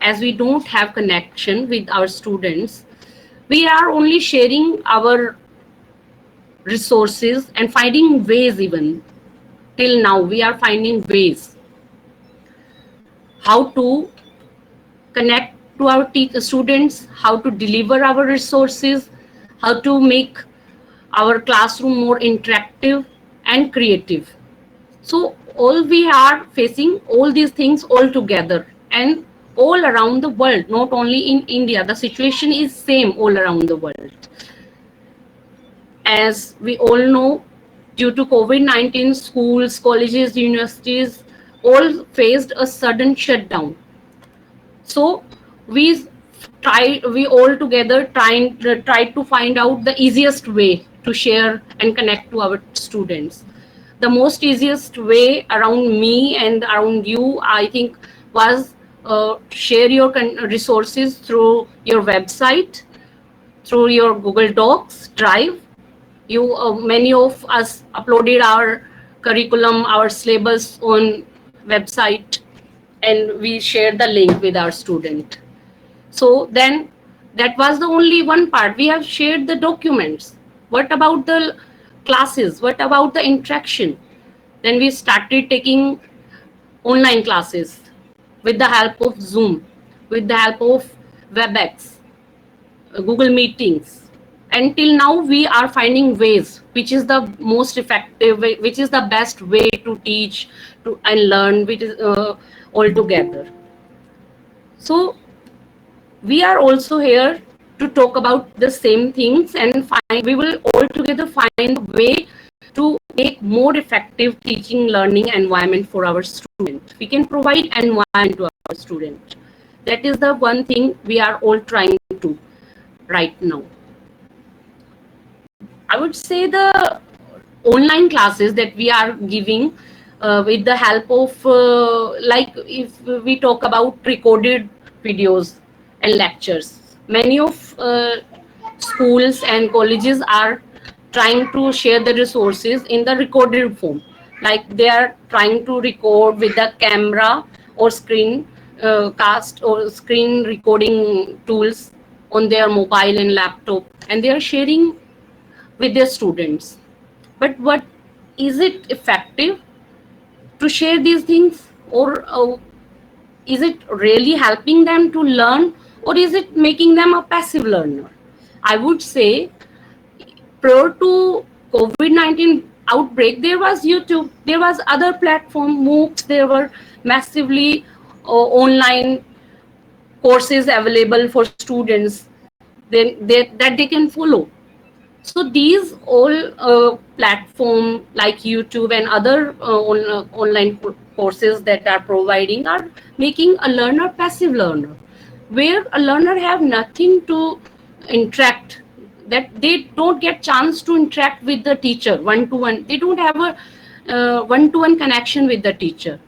as we don't have connection with our students, we are only sharing our resources and finding ways. Even till now we are finding ways how to connect to our students, how to deliver our resources, how to make our classroom more interactive and creative. So all we are facing all these things all together and all around the world, not only in India. The situation is same all around the world. As we all know, due to COVID-19, schools, colleges, universities all faced a sudden shutdown. So we we all together try to find out the easiest way to share and connect to our students. The most easiest way around me and around you, I think, was share your resources through your website, through your Google Docs Drive. You many of us uploaded our curriculum, our syllabus on website, and we shared the link with our student. So then that was the only one part. We have shared the documents. What about the classes? What about the interaction? Then we started taking online classes with the help of Zoom, with the help of WebEx, Google Meetings. Until now, we are finding ways which is the most effective way, which is the best way to teach to and learn, which is all together. So we are also here to talk about the same things and we will all together find a way to make more effective teaching learning environment for our student. We can provide environment to our student. That is the one thing we are all trying to right now. I would say the online classes that we are giving with the help of like if we talk about recorded videos and lectures, many of schools and colleges are trying to share the resources in the recorded form, like they are trying to record with the camera or screen cast or screen recording tools on their mobile and laptop, and they are sharing with their students. But what is it effective to share these things, or is it really helping them to learn, or is it making them a passive learner? I would say prior to COVID-19 outbreak, there was YouTube, there was other platform, MOOCs, there were massively online courses available for students that they can follow. So these all platform like YouTube and other online courses that are providing are making a learner passive learner, where a learner have nothing to interact, that they don't get chance to interact with the teacher one to one. They don't have a one to one connection with the teacher.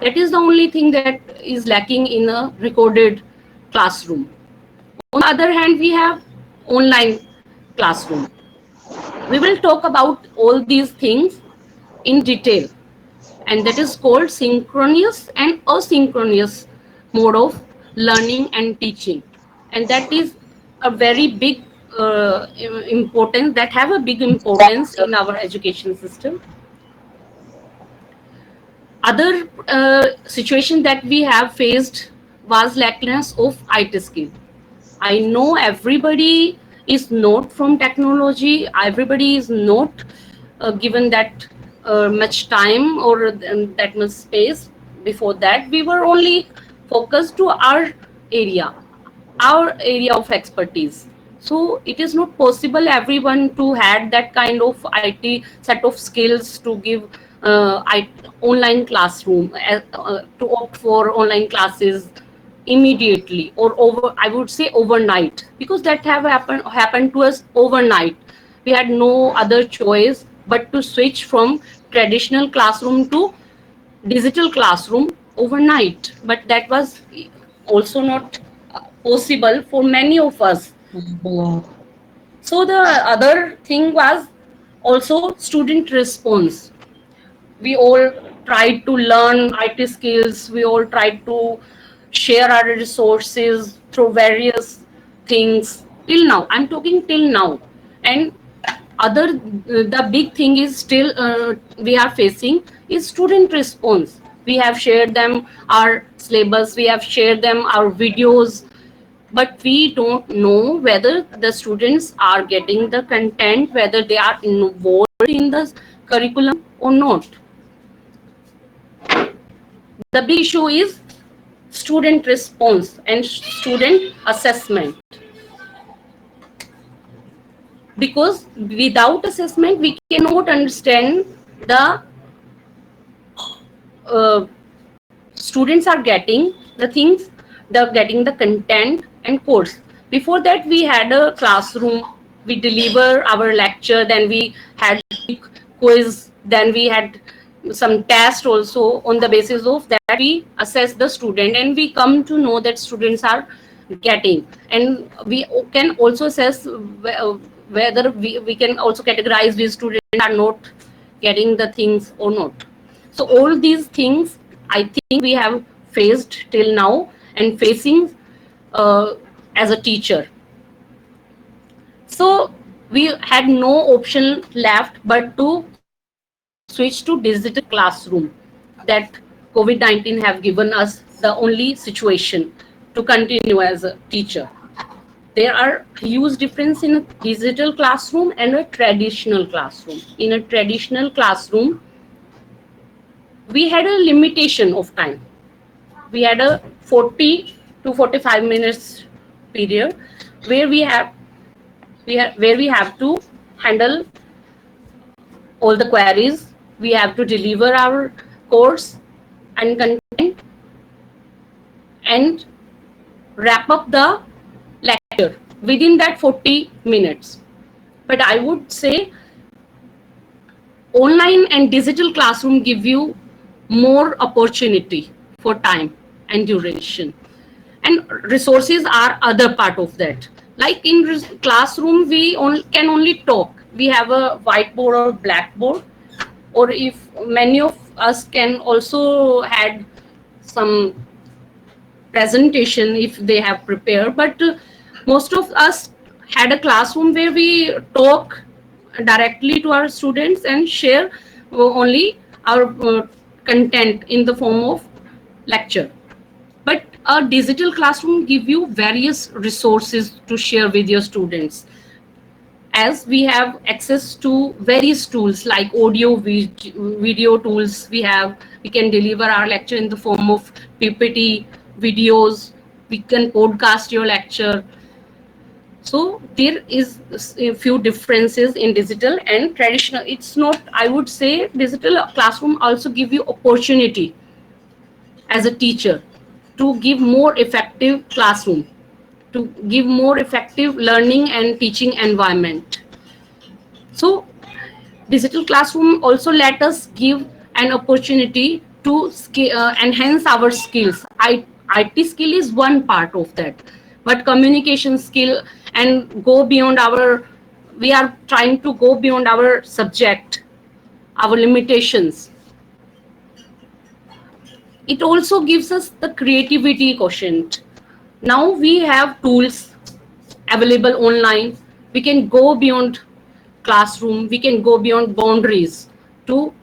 That is the only thing that is lacking in a recorded classroom. On the other hand, we have online classroom. We will talk about all these things in detail, and that is called synchronous and asynchronous mode of learning and teaching, and that is a very big importance, that have a big importance in our education system. Other situation that we have faced was lackness of IT skill. I know everybody is not from technology. Everybody is not given that much time or that much space. Before that, we were only focused to our area of expertise. So it is not possible everyone to had that kind of IT set of skills to give online classroom, to opt for online classes immediately or over, I would say overnight, because that have happened to us overnight. We had no other choice but to switch from traditional classroom to digital classroom overnight, but that was also not possible for many of us. So the other thing was also student response. We all tried to learn IT skills, we all tried to share our resources through various things till now. I'm talking till now. And other, the big thing is still we are facing is student response. We have shared them our syllabus, we have shared them our videos, but we don't know whether the students are getting the content, whether they are involved in the curriculum or not. The big issue is student response and student assessment, because without assessment we cannot understand the students are getting the things, they're getting the content and course. Before that we had a classroom, we deliver our lecture, then we had quiz, then we had some test also. On the basis of that we assess the student and we come to know that students are getting, and we can also assess whether we can also categorize these students are not getting the things or not. So all these things I think we have faced till now and facing as a teacher. So we had no option left but to switch to digital classroom, that COVID-19 have given us the only situation to continue as a teacher. There are huge difference in a digital classroom and a traditional classroom. In a traditional classroom, we had a limitation of time. We had a 40 to 45 minutes period where we have to handle all the queries, we have to deliver our course and content and wrap up the lecture within that 40 minutes. But I would say online and digital classroom give you more opportunity for time and duration, and resources are other part of that. Like in classroom we can only talk, we have a whiteboard or blackboard, or if many of us can also had some presentation if they have prepared, but most of us had a classroom where we talk directly to our students and share only our content in the form of lecture. But a digital classroom give you various resources to share with your students, as we have access to various tools like audio video tools. We can deliver our lecture in the form of PPT videos, we can podcast your lecture. So there is a few differences in digital and traditional. It's not, I would say digital classroom also give you opportunity as a teacher to give more effective classroom, to give more effective learning and teaching environment. So digital classroom also let us give an opportunity to enhance our skills. IT skill is one part of that, but communication skill and go beyond our, we are trying to go beyond our subject, our limitations. It also gives us the creativity quotient. Now we have tools available online. We can go beyond classroom, we can go beyond boundaries to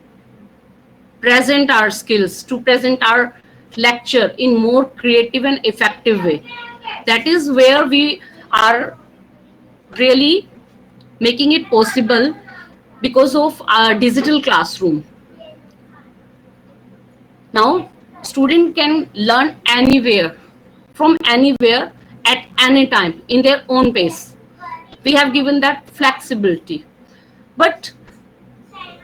present our skills, to present our lecture in more creative and effective way. That is where we are really making it possible because of our digital classroom. Now student can learn anywhere, from anywhere, at any time, in their own pace. We have given that flexibility. But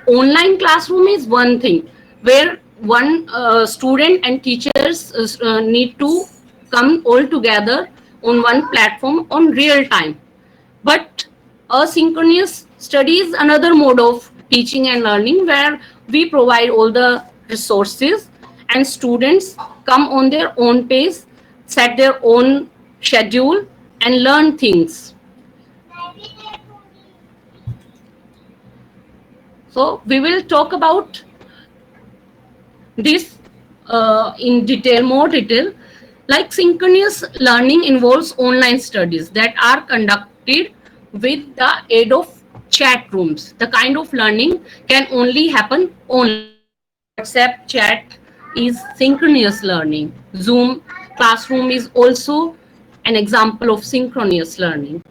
online classroom is one thing where one student and teachers need to come all together on one platform on real time. But asynchronous study is another mode of teaching and learning where we provide all the resources and students come on their own pace, set their own schedule and learn things. So we will talk about this in detail, more detail. Like synchronous learning involves online studies that are conducted with the aid of chat rooms. The kind of learning can only happen online. WhatsApp chat is synchronous learning. Zoom classroom is also an example of synchronous learning.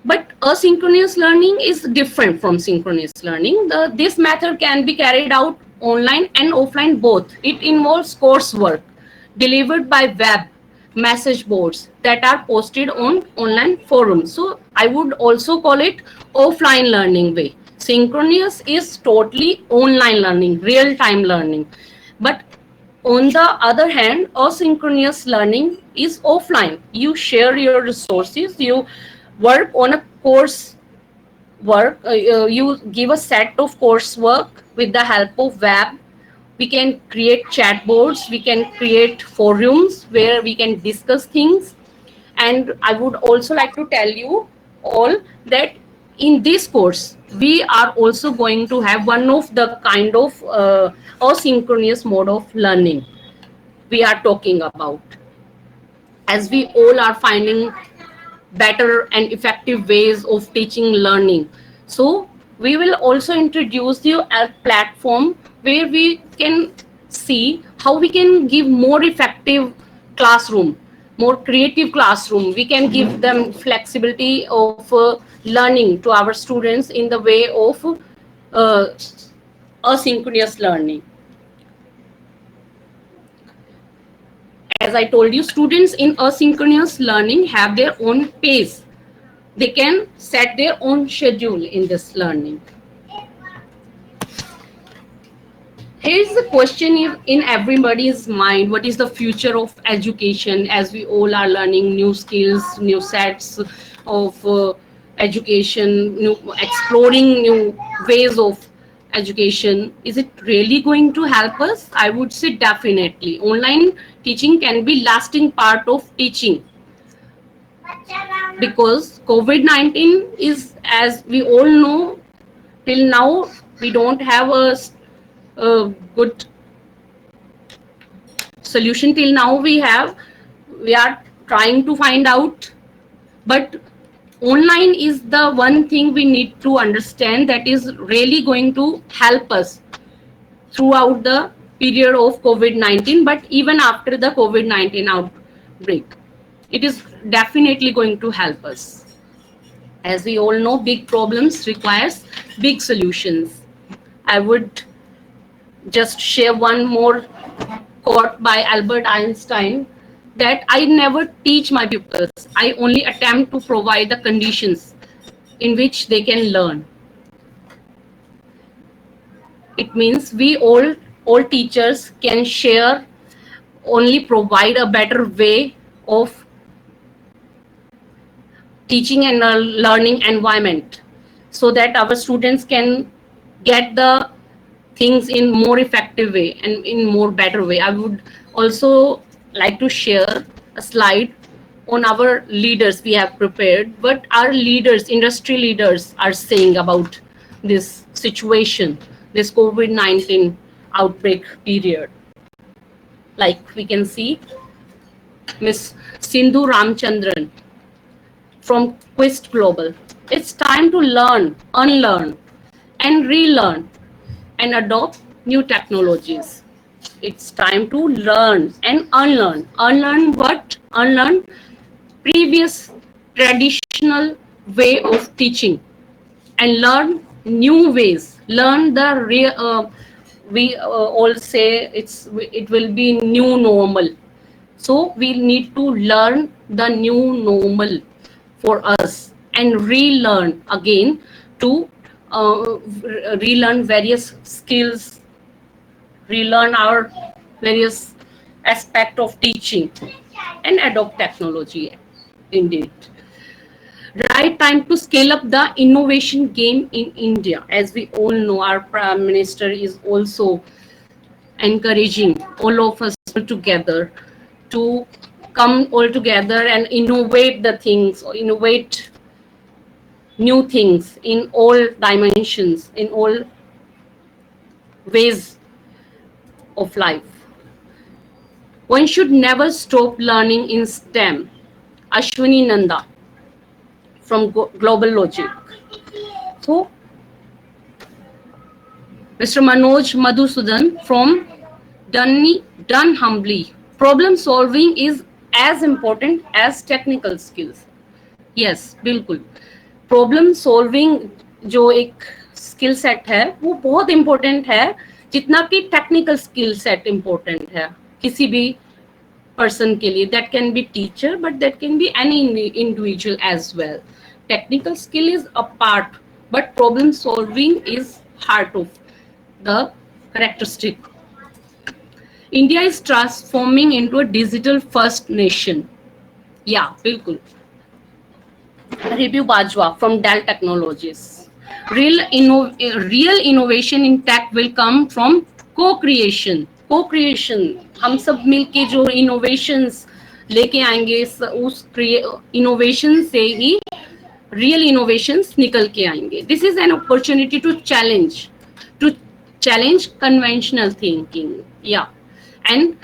But asynchronous learning is different from synchronous learning. This method can be carried out online and offline both. It involves coursework delivered by web message boards that are posted on online forums. So I would also call it offline learning way. Synchronous is totally online learning, real time learning. But on the other hand, asynchronous learning is offline. You share your resources, you work on a course work, you give a set of coursework with the help of web. We can create chat boards, we can create forums where we can discuss things. And I would also like to tell you all that in this course we are also going to have one of the kind of asynchronous mode of learning we are talking about, as we all are finding better and effective ways of teaching learning. So we will also introduce you a platform where we can see how we can give more effective classroom, more creative classroom. We can give them flexibility of learning to our students in the way of uh, asynchronous learning. As I told you, students in asynchronous learning have their own pace. They can set their own schedule in this learning. Here's the question in everybody's mind: what is the future of education, as we all are learning new skills, new sets of education, exploring new ways of education? Is it really going to help us? I would say definitely. Online teaching can be lasting part of teaching, because COVID-19 is, as we all know, till now we don't have a good solution. Till now we are trying to find out, but online is the one thing we need to understand that is really going to help us throughout the period of COVID-19, but even after the COVID-19 outbreak, it is definitely going to help us. As we all know, big problems requires big solutions. I would just share one more quote by Albert Einstein, that I never teach my pupils, I only attempt to provide the conditions in which they can learn. It means we all teachers can share, only provide a better way of teaching and a learning environment, so that our students can get the things in more effective way and in more better way. I would also like to share a slide on our leaders we have prepared, what our leaders, industry leaders, are saying about this situation, this COVID-19 outbreak period. Like we can see Miss Sindhu Ramchandran from Quest Global. It's time to learn, unlearn, and relearn and adopt new technologies. It's time to learn and unlearn. Unlearn what? Unlearn previous traditional way of teaching and learn new ways. Learn the real. We all say it will be new normal. So we need to learn the new normal for us and relearn again to relearn various skills, relearn our various aspect of teaching and adopt technology. Indeed, right time to scale up the innovation game in India. As we all know, our Prime Minister is also encouraging all of us together to come all together and innovate the things, or innovate new things in all dimensions, in all ways of life. One should never stop learning in STEM. Ashwini Nanda from Global Logic. So Mr. Manoj Madhusudan from Dunhumbly. Problem solving is as important as technical skills. Yes, बिल्कुल. Problem solving जो एक skill set है वो बहुत important है जितना कि technical skill set important है किसी भी पर्सन के लिए. That can be teacher but that can be any individual as well. Technical skill is a part but problem solving is heart of the characteristic. India is transforming into a digital first nation. Yeah, बिल्कुल. Review Bajwa from Dell Technologies. Real innovation in tech will come from co-creation. Co-creation. हम सब मिलके जो innovations लेके आएंगे उस innovation से ही real innovations निकल के आएंगे. This is an opportunity to challenge conventional thinking. Yeah. And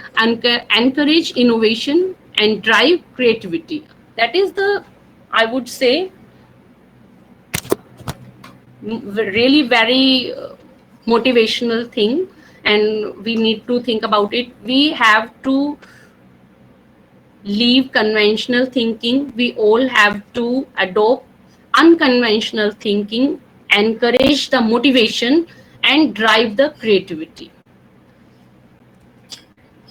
encourage innovation and drive creativity. That is the, I would say, really very motivational thing, and we need to think about it. We have to leave conventional thinking. We all have to adopt unconventional thinking, encourage the motivation and drive the creativity.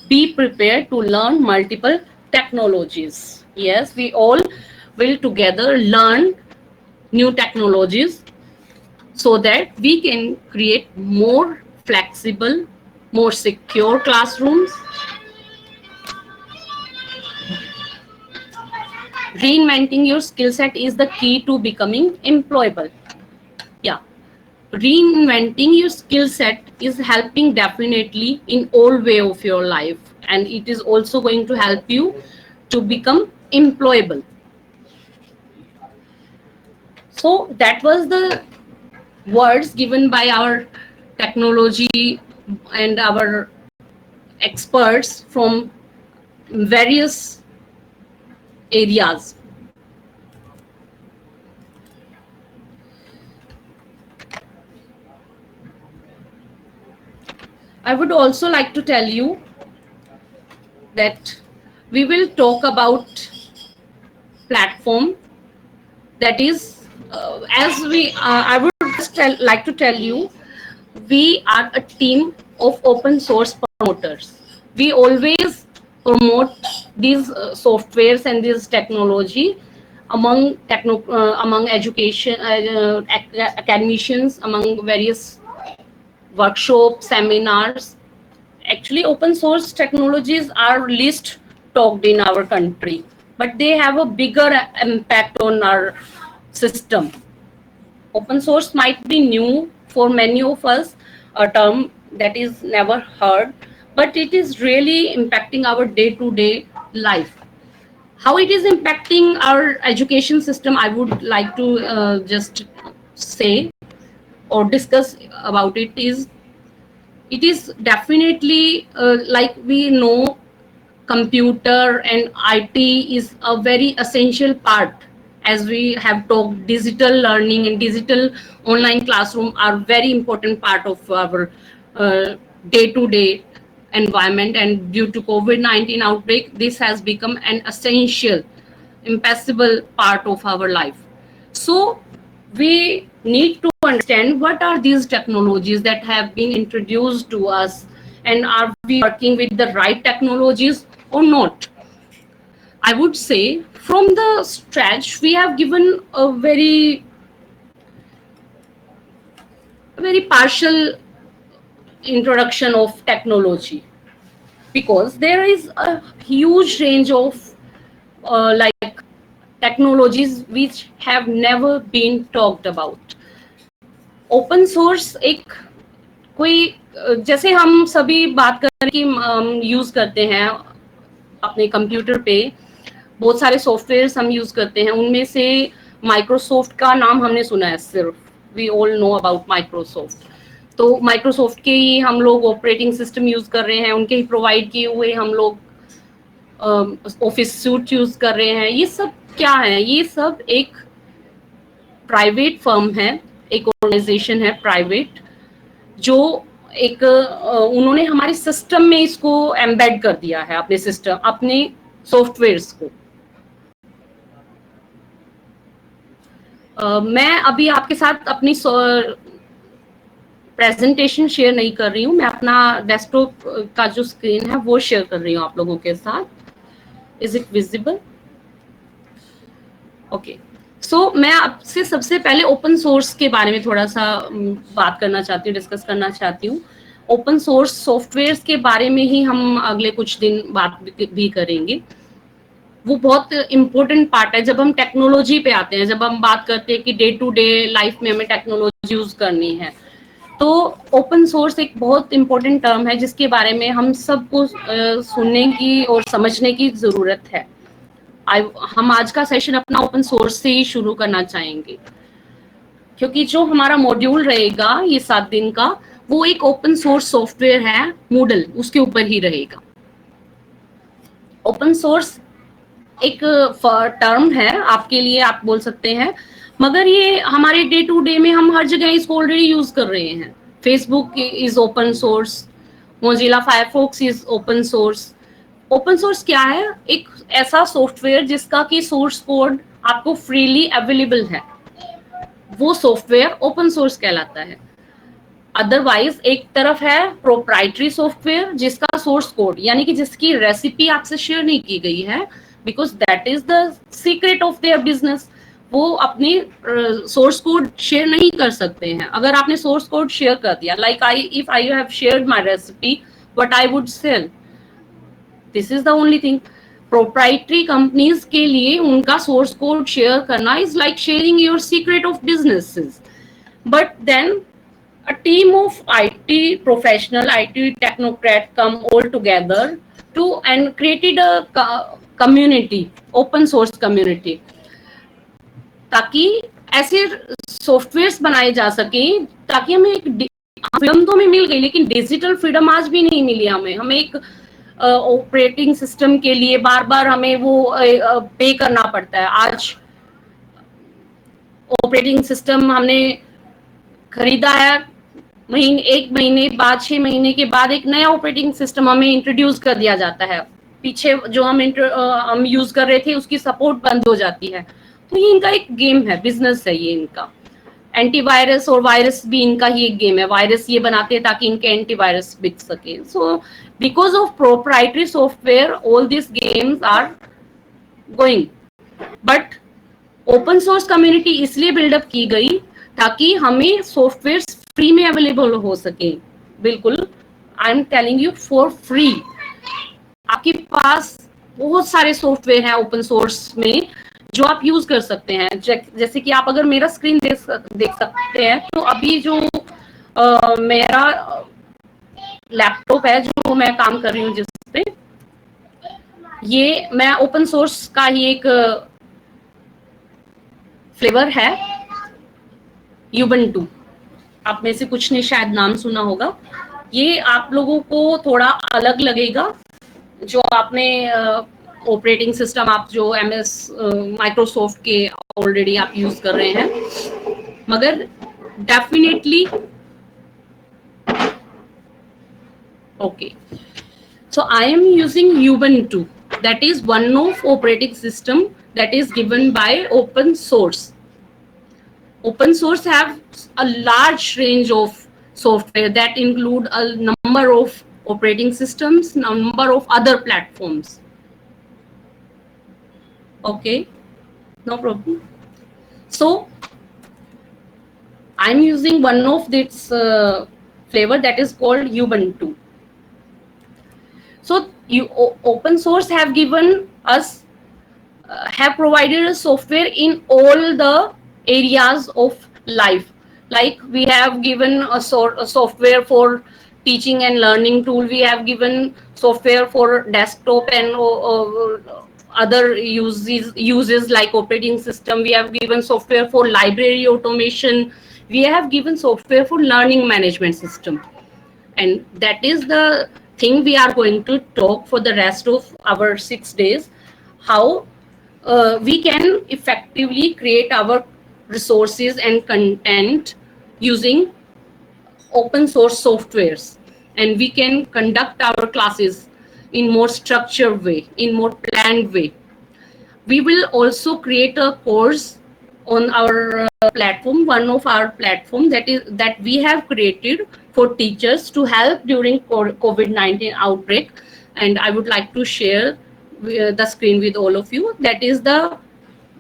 Be prepared to learn multiple technologies. Yes, we all will together learn new technologies so that we can create more flexible, more secure classrooms. Reinventing your skill set is the key to becoming employable. Yeah. Reinventing your skill set is helping definitely in all way of your life, and it is also going to help you to become employable. So that was the words given by our technology and our experts from various areas. I would also like to tell you that we will talk about platform that is I would just like to tell you, we are a team of open source promoters. We always promote these softwares and this technology among education academicians, among various workshops, seminars. Actually, open source technologies are least talked in our country, but they have a bigger impact on our system. Open source might be new for many of us, a term that is never heard, but it is really impacting our day-to-day life. How it is impacting our education system, I would like to just say or discuss about it is definitely like we know computer and IT is a very essential part. As we have talked, digital learning and digital online classroom are very important part of our day-to-day environment, and due to COVID-19 outbreak, this has become an essential, impassable part of our life. So we need to understand what are these technologies that have been introduced to us, and are we working with the right technologies or not. I would say from the scratch we have given a very partial introduction of technology, because there is a huge range of like technologies which have never been talked about. Open source एक कोई जैसे हम सभी बात करें कि use करते हैं अपने कंप्यूटर पे, बहुत सारे सॉफ्टवेयर्स हम यूज करते हैं, उनमें से माइक्रोसॉफ्ट का नाम हमने सुना है सिर्फ. We all know about Microsoft. तो माइक्रोसॉफ्ट के ही हम लोग ऑपरेटिंग सिस्टम यूज कर रहे हैं, उनके ही प्रोवाइड किए हुए हम लोग ऑफिस सूट यूज कर रहे हैं, ये सब क्या है? ये सब एक प्राइवेट फर्म है, एक ऑर्गेनाइजेशन है प्राइवेट, जो एक उन्होंने हमारे सिस्टम में इसको एम्बेड कर दिया है, अपने सिस्टम, अपने सॉफ्टवेयर्स को। मैं अभी आपके साथ अपनी प्रेजेंटेशन शेयर नहीं कर रही हूँ, मैं अपना डेस्कटॉप का जो स्क्रीन है वो शेयर कर रही हूँ आप लोगों के साथ। Is it visible? ओके। सो मैं आपसे सबसे पहले ओपन सोर्स के बारे में थोड़ा सा बात करना चाहती हूँ, डिस्कस करना चाहती हूँ। ओपन सोर्स सॉफ्टवेयर्स के बारे में ही हम अगले कुछ दिन बात भी करेंगे। वो बहुत इम्पोर्टेंट पार्ट है जब हम टेक्नोलॉजी पे आते हैं, जब हम बात करते हैं कि डे टू डे लाइफ में हमें टेक्नोलॉजी यूज करनी है, तो ओपन सोर्स एक बहुत इम्पोर्टेंट टर्म है जिसके बारे में हम सबको सुनने की और समझने की जरूरत है। हम आज का सेशन अपना ओपन सोर्स से ही शुरू करना चाहेंगे, क्योंकि जो हमारा मॉड्यूल रहेगा ये 7 दिन का, वो एक ओपन सोर्स सॉफ्टवेयर है, मूडल, उसके ऊपर ही रहेगा। ओपन सोर्स एक टर्म है आपके लिए, आप बोल सकते हैं, मगर ये हमारे डे टू डे में हम हर जगह इसको ऑलरेडी यूज कर रहे हैं। Facebook is open source, Mozilla Firefox is open source. Open source क्या है? एक ऐसा सॉफ्टवेयर जिसका कि सोर्स कोड आपको फ्रीली अवेलेबल है, वो सॉफ्टवेयर ओपन सोर्स कहलाता है। अदरवाइज एक तरफ है प्रोप्राइटरी सॉफ्टवेयर जिसका सोर्स कोड, यानी कि जिसकी रेसिपी आपसे शेयर नहीं की गई है, because that is the secret of their business. वो अपनी सोर्स कोड शेयर नहीं कर सकते हैं। अगर आपने सोर्स कोड शेयर कर दिया, like if I have shared my recipe, what I would sell, this is the only thing. Proprietary companies के लिए उनका सोर्स कोड शेयर करना is like sharing your secret of businesses. But then a team of IT professional, IT technocrat come all together to and created a community, open source community, ताकि ऐसे softwares बनाए जा सके ताकि हमें एक freedom तो हमें मिल गई, लेकिन डिजिटल फ्रीडम आज भी नहीं मिली हमें एक ऑपरेटिंग सिस्टम के लिए बार बार हमें वो पे करना पड़ता है। आज ऑपरेटिंग सिस्टम हमने खरीदा है, एक महीने बाद, 6 महीने के बाद एक नया ऑपरेटिंग सिस्टम हमें इंट्रोड्यूस कर दिया जाता है, पीछे जो हम यूज कर रहे थे उसकी सपोर्ट बंद हो जाती है। तो ये इनका एक गेम है, बिजनेस है ये इनका। एंटीवायरस और वायरस भी इनका ही एक गेम है। वायरस ये बनाते हैं ताकि इनके एंटीवायरस बिक सके। So because of proprietary software all this games are going. But open source community इसलिए बिल्डअप की गई ताकि हमें सॉफ्टवेयर फ्री में अवेलेबल हो सके। बिल्कुल, I am telling you, for free. आपके पास बहुत सारे सॉफ्टवेयर हैं ओपन सोर्स में जो आप यूज कर सकते हैं। जैसे कि आप अगर मेरा स्क्रीन देख सकते हैं, तो अभी जो मेरा लैपटॉप है जो मैं काम कर रही हूँ जिसपे, ये मैं ओपन सोर्स का ही एक फ्लेवर है, यूबंटू। आप में से कुछ ने शायद नाम सुना होगा। ये आप लोगों को थोड़ा अलग लगेगा, जो आपने ऑपरेटिंग सिस्टम आप जो MS माइक्रोसॉफ्ट के ऑलरेडी आप यूज कर रहे हैं, मगर definitely okay. So I am using Ubuntu, that is one of operating system that is given by open source. Open source have a large range of software that include a number of operating systems, number of other platforms. Okay, no problem. So I'm using one of this flavor that is called Ubuntu. So open source have given us have provided a software in all the areas of life. Like we have given a software for teaching and learning tool, we have given software for desktop and other uses like operating system, we have given software for library automation, we have given software for learning management system, and that is the thing we are going to talk for the rest of our 6 days, how we can effectively create our resources and content using open source softwares, and we can conduct our classes in more structured way, in more planned way. We will also create a course on our platform, one of our platform that we have created for teachers to help during COVID-19 outbreak. And I would like to share the screen with all of you. That is the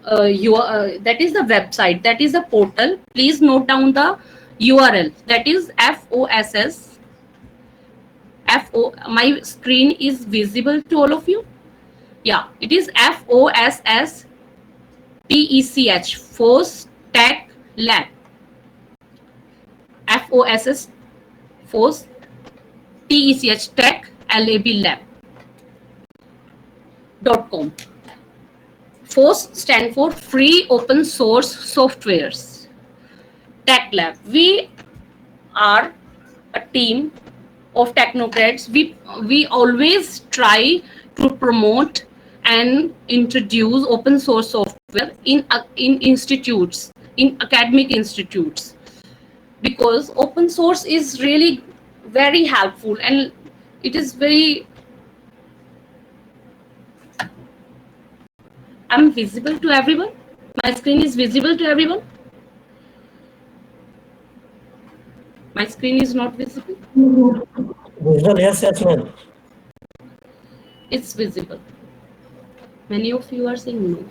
that is the website, that is the portal. Please note down the URL. That is my screen is visible to all of you. Yeah, it is FOSS TECH, FOSS Tech Lab. FOSS FOSS TECH Tech LAB Lab.com. FOSS stand for Free Open Source Softwares. Tech Lab. We are a team of technocrats. We always try to promote and introduce open source software in institutes, in academic institutes, because open source is really very helpful, and it is very. I'm visible to everyone. My screen is visible to everyone. My screen is not visible. Visible, yes, ma'am. It's visible. Many of you are saying no.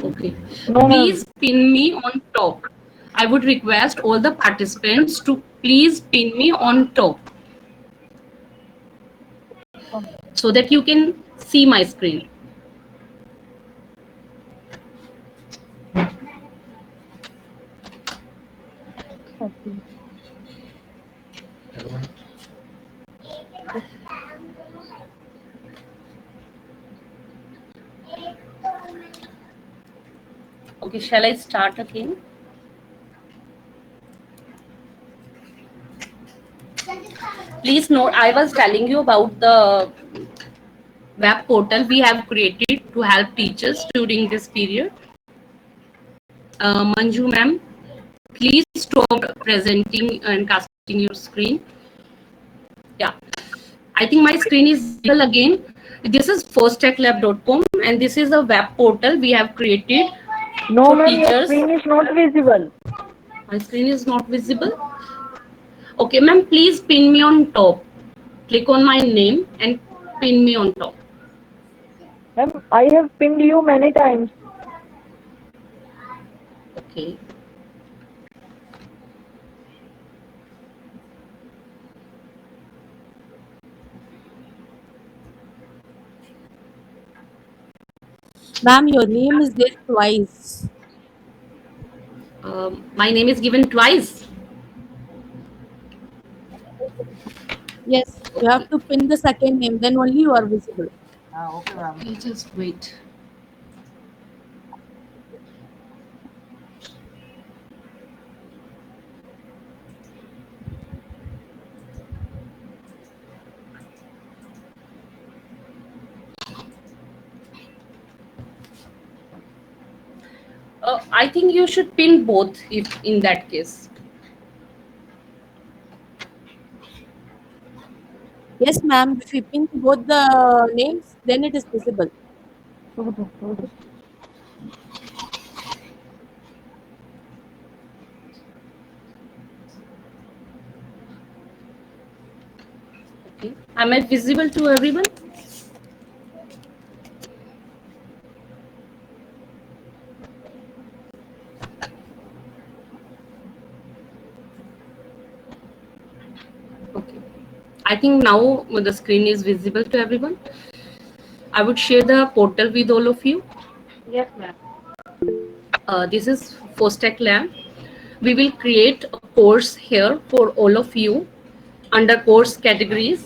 Okay. No, Please pin me on top. I would request all the participants to please pin me on top so that you can see my screen. Okay, shall I start again? Please note, I was telling you about the web portal we have created to help teachers during this period. Manju ma'am, please stop presenting and casting your screen. Yeah, I think my screen is visible again. This is fosstechlab.com, and this is a web portal we have created no, for ma'am, your teachers. screen is not visible. My screen is not visible. Okay, ma'am, please pin me on top. Click on my name and pin me on top. Ma'am, I have pinged you many times. Okay. Ma'am, your name is there twice. My name is given twice. Yes, you have to pin the second name, then only you are visible. Okay, ma'am. Okay, just wait. I think you should pin both if in that case. Yes, ma'am. If you pin both the names, then it is visible. Okay. Am I visible to everyone? Okay. I think now the screen is visible to everyone. I would share the portal with all of you. Yes, ma'am. This is FOSTECH Lab. We will create a course here for all of you under course categories.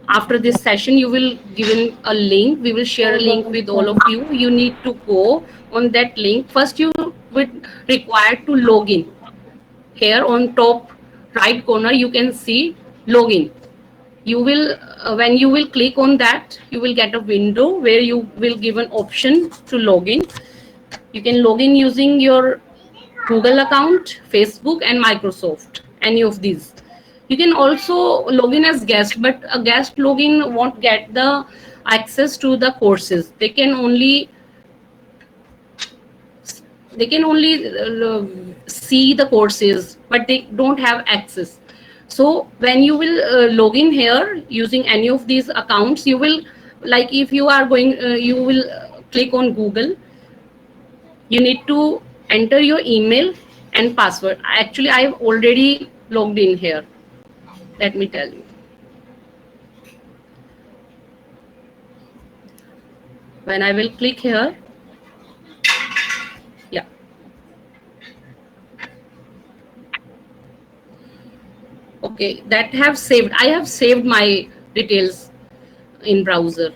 After this session, you will given a link. We will share a link with all of you. You need to go on that link. First, you would require to log in. Here on top, right corner you can see login. You will when you will click on that, you will get a window where you will give an option to login. You can log in using your Google account, Facebook, and Microsoft, any of these. You can also log in as guest, but a guest login won't get the access to the courses. They can only see the courses, but they don't have access. So when you will log in here using any of these accounts, you will, like if you are going you will click on Google, you need to enter your email and password. Actually, I've already logged in here. Let me tell you. When I will click here, yeah. Okay, that have saved. I have saved my details in browser.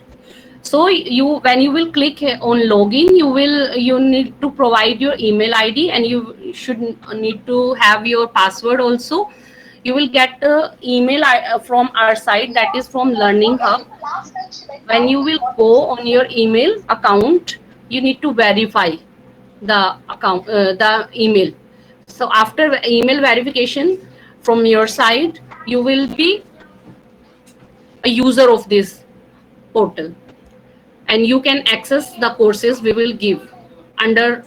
So you, when you will click on login, you need to provide your email ID, and you should need to have your password also. You will get email from our site, that is from Learning Hub. When you will go on your email account, you need to verify the account, the email. So after email verification from your side, you will be a user of this portal, and you can access the courses we will give under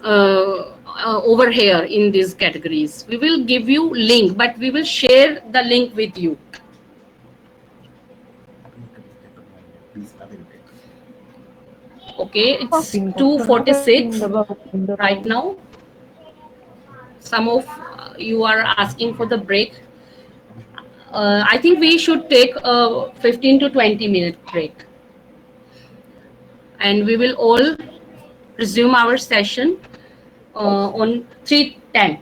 over here in these categories. We will give you link, but we will share the link with you. Okay, it's 2:46 right now. Some of you are asking for the break. I think we should take a 15 to 20-minute break, and we will all resume our session on 3:10.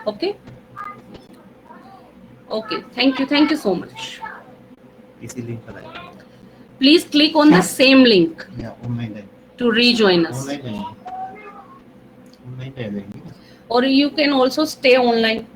Okay. Okay. Thank you so much. इसी link पर आइए। Please click on the same link या online है, to rejoin us, online है, online है देंगे। or you can also stay online.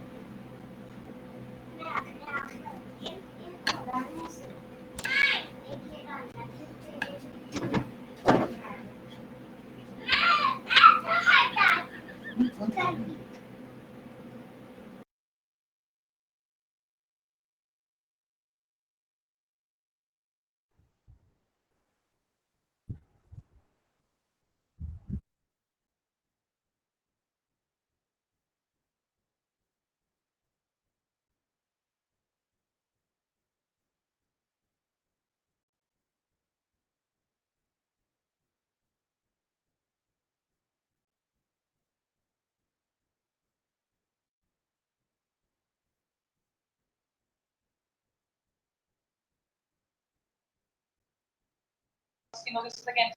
This is again.